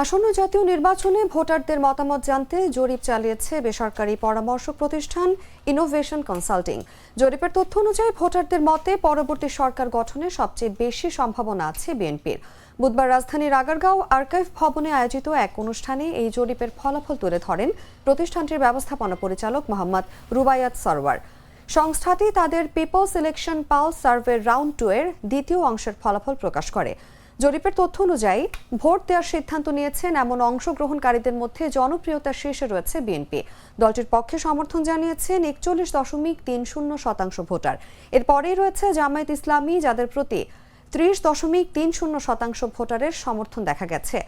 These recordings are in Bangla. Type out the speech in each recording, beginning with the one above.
আসন্ন জাতীয় নির্বাচনে ভোটারদের মতামত জানতে জরিপ চালিয়েছে বেসরকারি পরামর্শ প্রতিষ্ঠান ইনোভেশন কনসাল্টিং। জরিপের তথ্য অনুযায়ী ভোটারদের মতে পরবর্তী সরকার গঠনের সবচেয়ে বেশি সম্ভাবনা আছে বিএনপির। বুধবার রাজধানীর আগারগাঁও আর্কাইভ ভবনে আয়োজিত এক অনুষ্ঠানে এই জরিপের ফলাফল তুলে ধরেন প্রতিষ্ঠানটির ব্যবস্থাপনা পরিচালক মোহাম্মদ রুবাইয়াত সরওয়ার। সংস্থাটি তাদের people's election pulse survey round 2 এর দ্বিতীয় অংশের ফলাফল প্রকাশ করে। জরিপের তথ্য অনুযায়ী ভোট দেওয়ার সিদ্ধান্ত নিয়েছেন এমন অংশগ্রহণকারীদের মধ্যে জনপ্রিয়তার শীর্ষে রয়েছে বিএনপি। দলটির পক্ষে সমর্থন জানিয়েছেন 41.30% ভোটার। এরপরেই রয়েছে জামায়াত ইসলামী, যাদের প্রতি 30.30% ভোটারের সমর্থন দেখা গেছে।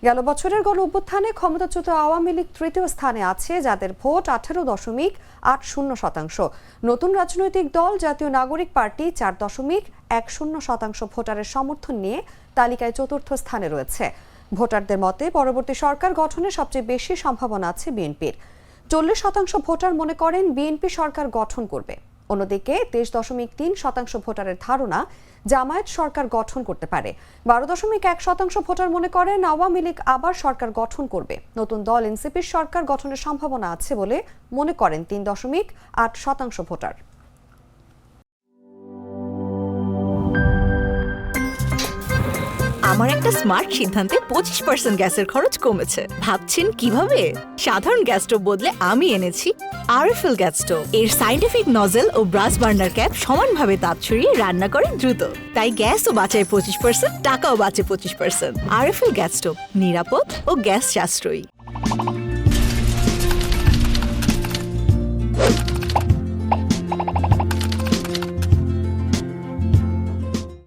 গেল বছরের গণ অভ্যুত্থানে ক্ষমতাচ্যুত আওয়ামী লীগ তৃতীয় স্থানে আছে, যাদের ভোট 18.10%। নতুন রাজনৈতিক দল জাতীয় নাগরিক পার্টি 4.10% ভোটারের সমর্থন নিয়ে তালিকায় চতুর্থ স্থানে রয়েছে। ভোটারদের মতে পরবর্তী সরকার গঠনের সবচেয়ে বেশি সম্ভাবনা আছে বিএনপির। 40% ভোটার মনে করেন বিএনপি সরকার গঠন করবে। অন্যদিকে 23.3% ভোটারের ধারণা জামায়াত সরকার গঠন করতে পারে। 12.1% ভোটার মনে করেন আওয়ামী লীগ আবার সরকার গঠন করবে। নতুন দল এনসিপির সরকার গঠনের সম্ভাবনা আছে বলে মনে করেন 3.8% ভোটার। আমার একটা স্মার্ট সিদ্ধান্তে 25% গ্যাসের খরচ কমেছে। ভাবছেন কিভাবে? সাধারণ গ্যাস স্টোভ বদলে আমি এনেছি আরএফএল গ্যাস স্টোভ। এর সাইন্টিফিক নজল ও ব্রাস বার্নার ক্যাপ সমানভাবে তাপ ছড়িয়ে রান্না করে দ্রুত। তাই গ্যাসও বাঁচায় 25%, টাকাও বাঁচে 25%। আরএফএল গ্যাস স্টোভ নিরাপদ ও গ্যাস সাশ্রয়ী।